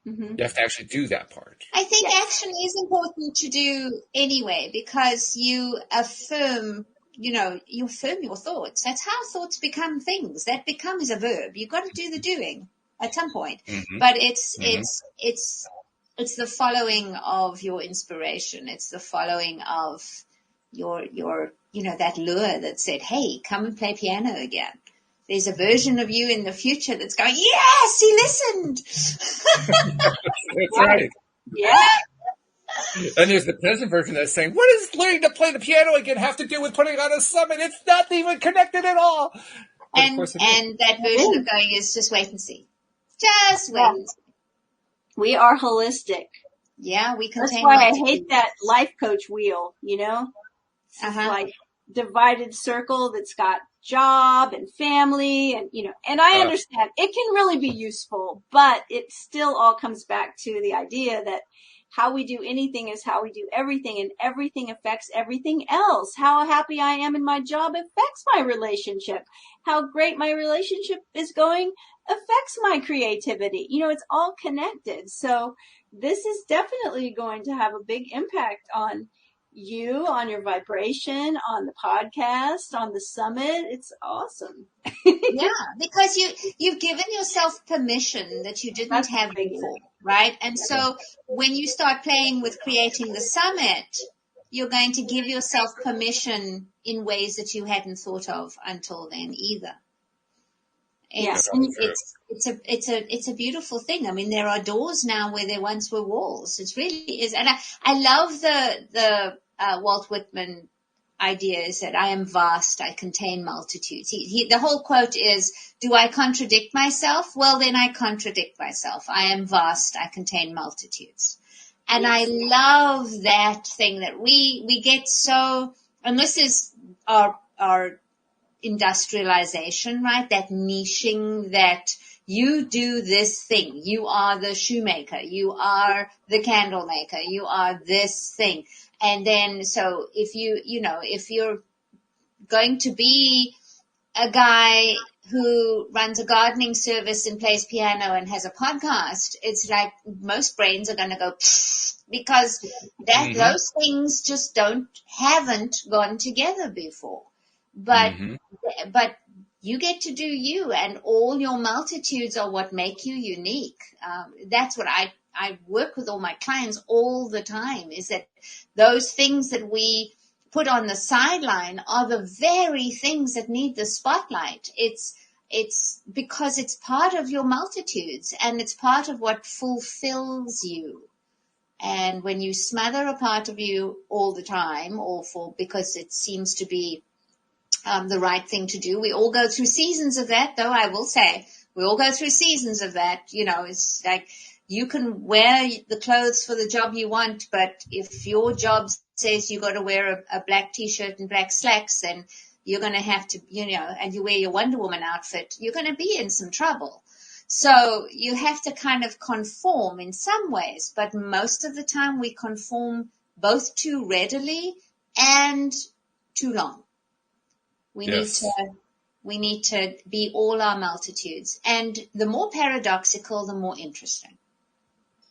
Mm-hmm. You have to actually do that part. I think action is important to do anyway because you affirm, you affirm your thoughts. That's how thoughts become things. That becomes a verb. You've got to do the doing at some point. Mm-hmm. But it's the following of your inspiration. It's the following of your that lure that said, hey, come and play piano again. There's a version of you in the future that's going, yes, he listened. That's right. Yeah. And there's the present version that's saying, what does learning to play the piano again have to do with putting on a summit? It's not even connected at all. And that version of going is just wait and see. Just wait and see. We are holistic. Yeah, we contain. That's why I hate that life coach wheel, It's like divided circle that's got job and family and I understand it can really be useful, but it still all comes back to the idea that how we do anything is how we do everything, and everything affects everything else. How happy I am in my job affects my relationship. How great my relationship is going affects my creativity. It's all connected. So this is definitely going to have a big impact on you, on your vibration, on the podcast, on the summit. It's awesome. Yeah, because you've given yourself permission that you didn't have before, right? And so when you start playing with creating the summit, you're going to give yourself permission in ways that you hadn't thought of until then either. It's a beautiful thing. I mean, there are doors now where there once were walls. It really is. And I love the Walt Whitman idea is that I am vast, I contain multitudes. The whole quote is, do I contradict myself? Well, then I contradict myself. I am vast, I contain multitudes. And yes. I love that thing that we get so, and this is our industrialization, right? That niching, that you do this thing. You are the shoemaker. You are the candle maker. You are this thing. And then, so if if you're going to be a guy who runs a gardening service and plays piano and has a podcast, it's like most brains are going to go, because those things just haven't gone together before. But you get to do you, and all your multitudes are what make you unique. That's what I work with all my clients all the time, is that those things that we put on the sideline are the very things that need the spotlight. It's because it's part of your multitudes, and it's part of what fulfills you. And when you smother a part of you all the time, because it seems to be the right thing to do, we all go through seasons of that, though I will say, we all go through seasons of that. It's like you can wear the clothes for the job you want, but if your job says you got to wear a black T-shirt and black slacks, then you're going to have to, and you wear your Wonder Woman outfit, you're going to be in some trouble. So you have to kind of conform in some ways, but most of the time we conform both too readily and too long. We need to be all our multitudes. And the more paradoxical, the more interesting.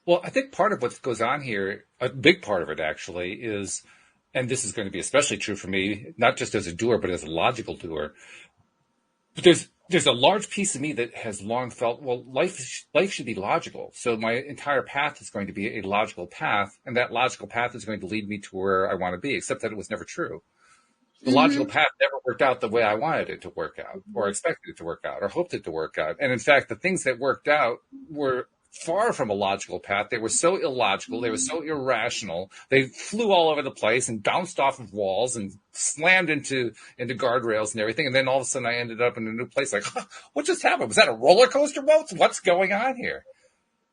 Well, I think part of what goes on here, a big part of it actually is, and this is going to be especially true for me, not just as a doer, but as a logical doer. But there's a large piece of me that has long felt, well, life should be logical. So my entire path is going to be a logical path, and that logical path is going to lead me to where I want to be, except that it was never true. The logical path never worked out the way I wanted it to work out, or expected it to work out, or hoped it to work out. And in fact, the things that worked out were far from a logical path. They were so illogical. They were so irrational. They flew all over the place and bounced off of walls and slammed into guardrails and everything. And then all of a sudden I ended up in a new place like, what just happened? Was that a roller coaster boat? What's going on here?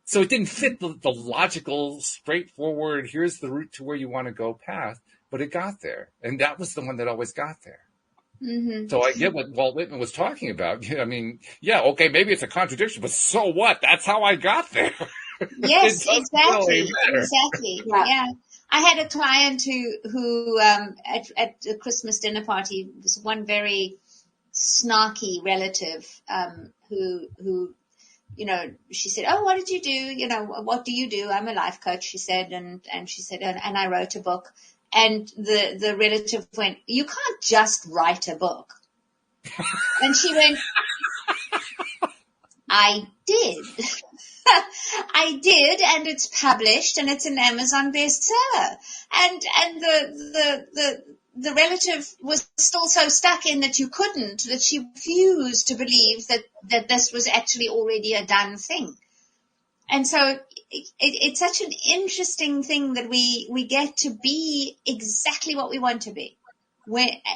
So it didn't fit the logical, straightforward, here's the route to where you want to go path, but it got there. And that was the one that always got there. Mm-hmm. So I get what Walt Whitman was talking about. I mean, yeah, okay, maybe it's a contradiction, but so what? That's how I got there. Yes, exactly. Exactly. Yeah. I had a client who at the Christmas dinner party, was one very snarky relative, who, she said, "Oh, what did you do? What do you do?" "I'm a life coach," she said, and she said, and I wrote a book. And the relative went, "You can't just write a book." And she went, "I did." I did, and it's published, and it's an Amazon bestseller. And the relative was still so stuck in that you couldn't, that she refused to believe that this was actually already a done thing. And so it's such an interesting thing that we get to be exactly what we want to be,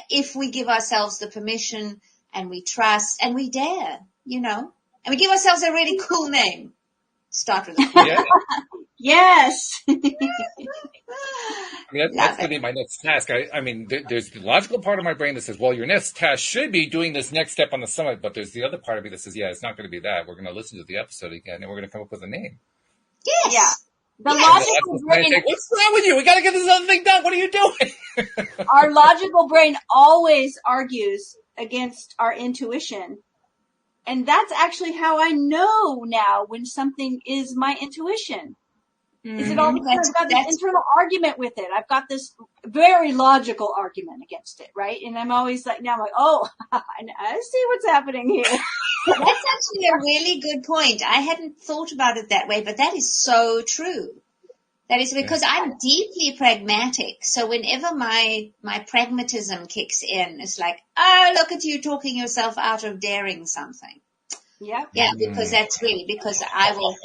if we give ourselves the permission and we trust and we dare, and we give ourselves a really cool name. Start with that. Yeah. Yes. I mean, that's going to be my next task. I mean, there's the logical part of my brain that says, well, your next task should be doing this next step on the summit. But there's the other part of me that says, yeah, it's not going to be that. We're going to listen to the episode again, and we're going to come up with a name. Yes. Yeah. The logical brain. What's wrong with you? We got to get this other thing done. What are you doing? Our logical brain always argues against our intuition. And that's actually how I know now when something is my intuition. Is it all because I've got this internal argument with it? I've got this very logical argument against it, right? And I'm always like, oh, I see what's happening here. That's actually a really good point. I hadn't thought about it that way, but that is so true. That is because I'm deeply pragmatic. So whenever my pragmatism kicks in, it's like, oh, look at you talking yourself out of daring something. Yeah. Yeah, because that's really, because I will,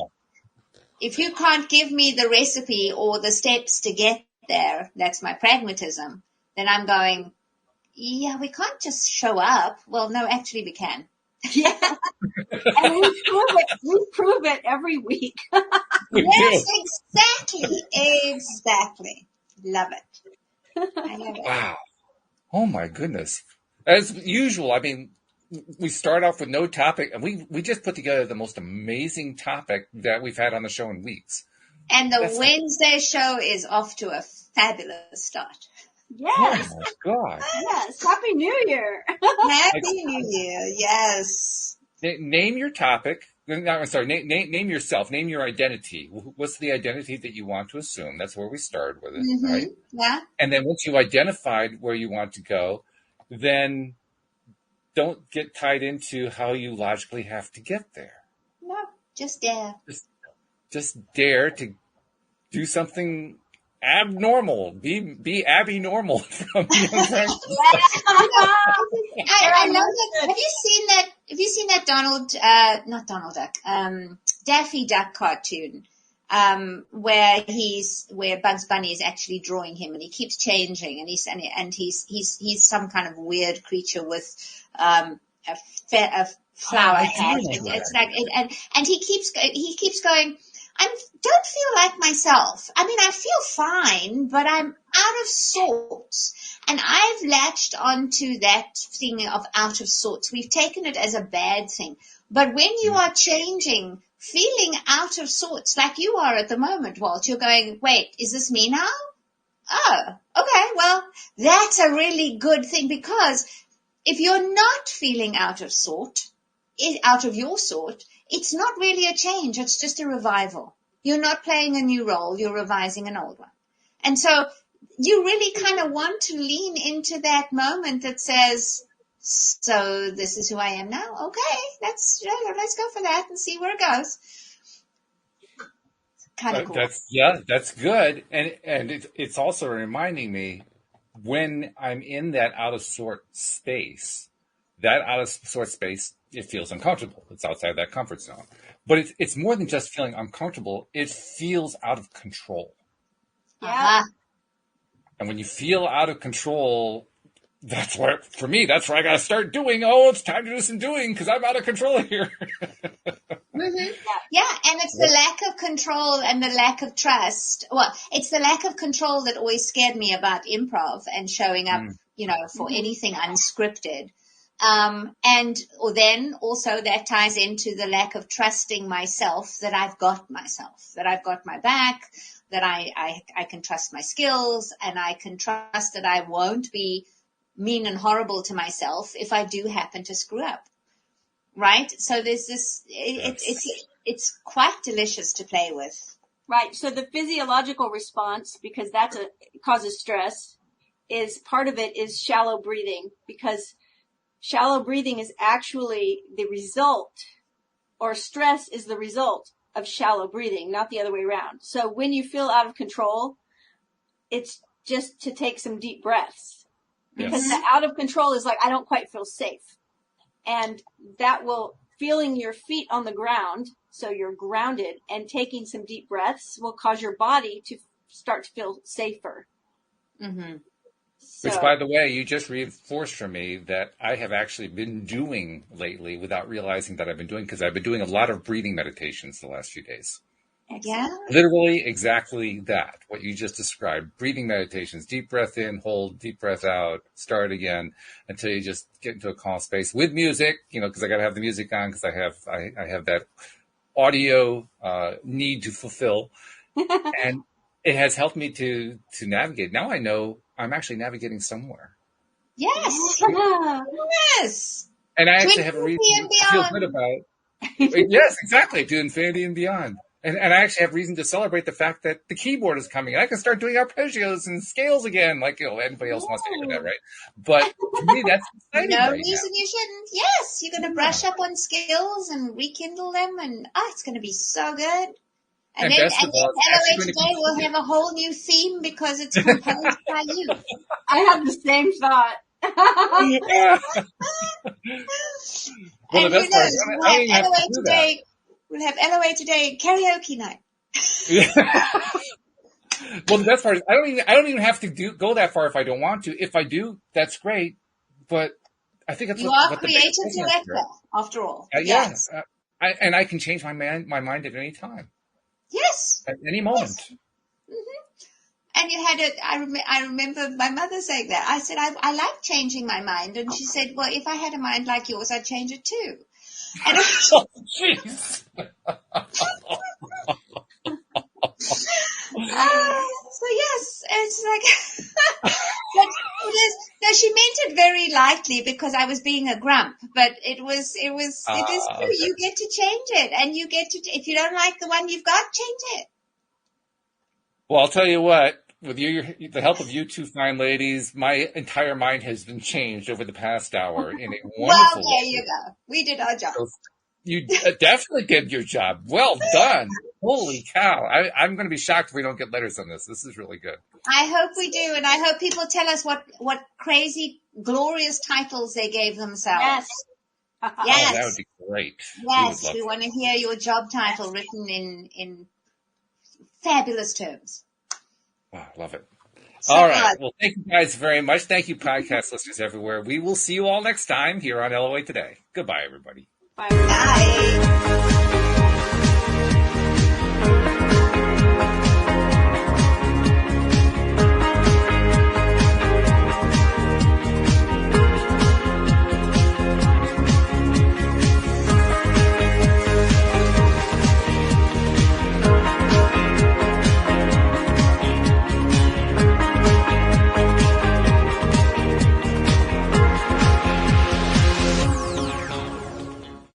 if you can't give me the recipe or the steps to get there, that's my pragmatism, then I'm going, yeah, we can't just show up. Well, no, actually we can. Yeah. And we prove it every week. Yes, exactly. Love it. I love it. Wow. Oh my goodness. As usual, I mean, we start off with no topic, and we just put together the most amazing topic that we've had on the show in weeks. And the Wednesday show is off to a fabulous start. Yes. Oh my God. Yes. Happy New Year. Happy New Year. Yes. Name your topic. no, I'm sorry, name yourself, name your identity. What's the identity that you want to assume? That's where we started with it, right? Yeah. And then once you've identified where you want to go, then don't get tied into how you logically have to get there. No, just dare. Just dare to do something abnormal. Be abby-normal from I love it. Have you seen that not Donald Duck, Daffy Duck cartoon, where Bugs Bunny is actually drawing him, and he keeps changing, and he's some kind of weird creature with a flower hat. It's like and he keeps going. I don't feel like myself. I mean, I feel fine, but I'm out of sorts. And I've latched onto that thing of out of sorts. We've taken it as a bad thing. But when you are changing, feeling out of sorts, like you are at the moment, Walt, you're going, wait, is this me now? Oh, okay. Well, that's a really good thing, because if you're not feeling out of your sort, it's not really a change. It's just a revival. You're not playing a new role. You're revising an old one. And so you really kind of want to lean into that moment that says, so this is who I am now. Okay, let's go for that and see where it goes. Kind of cool. That's good. And it's also reminding me, when I'm in that out of sort space, it feels uncomfortable. It's outside that comfort zone. But it's more than just feeling uncomfortable. It feels out of control. Yeah. And when you feel out of control, that's where I got to start doing. Oh, it's time to do some doing because I'm out of control here. Mm-hmm. Yeah, and it's the lack of control and the lack of trust. Well, it's the lack of control that always scared me about improv and showing up, for anything unscripted. Or then also that ties into the lack of trusting myself, that I've got my back, that I can trust my skills, and I can trust that I won't be mean and horrible to myself if I do happen to screw up. Right? So there's this, it's quite delicious to play with. Right. So the physiological response, because causes stress, is part of it is shallow breathing, because shallow breathing is actually the result, or stress is the result of shallow breathing, not the other way around. So when you feel out of control, it's just to take some deep breaths, because the out of control is like, I don't quite feel safe. And that will, feeling your feet on the ground, so you're grounded, and taking some deep breaths will cause your body to start to feel safer. Mm-hmm. Which, by the way, you just reinforced for me that I have actually been doing lately without realizing that I've been doing, because I've been doing a lot of breathing meditations the last few days. Yeah. Literally exactly that, what you just described. Breathing meditations, deep breath in, hold, deep breath out, start again until you just get into a calm space with music, because I got to have the music on, because I have that audio need to fulfill. And it has helped me to navigate. Now I know I'm actually navigating somewhere. Yes. Yes. And I actually have a reason to feel good about it. Yes, exactly. To infinity and beyond. And I actually have reason to celebrate the fact that the keyboard is coming. I can start doing arpeggios and scales again, like anybody else wants to hear that, right? But to me, that's exciting. No reason you shouldn't. Yes, you're going to brush up on skills and rekindle them, and it's going to be so good. And then LOA Today will have a whole new theme because it's composed by you. I have the same thought. Well, and the best part is, we'll have LOA Today karaoke night. Well, the best part is I don't even have to go that far if I don't want to. If I do, that's great. But I think it's you are creative director, after all. Yes, and I can change my mind at any time. Yes. At any moment. Yes. Mm-hmm. And you had it. I remember my mother saying that. I said, I like changing my mind. And she said, well, if I had a mind like yours, I'd change it too. And oh, jeez. So yes, it's like, but she meant it very lightly because I was being a grump, but it is true. Okay. You get to change it, and you get to, if you don't like the one you've got, change it. Well, I'll tell you what, with the help of you two fine ladies, my entire mind has been changed over the past hour in a wonderful Well, there way. you go. We did our job. So you definitely did your job. Well done. Holy cow. I'm going to be shocked if we don't get letters on this. This is really good. I hope we do, and I hope people tell us what crazy, glorious titles they gave themselves. Yes. Yes. Oh, that would be great. Yes, would we love want to hear your job title written in fabulous terms. that. Oh, love it. So All right. good. Well, thank you guys very much. Thank you, podcast listeners everywhere. We will see you all next time here on LOA Today. Goodbye, everybody. Bye. Bye.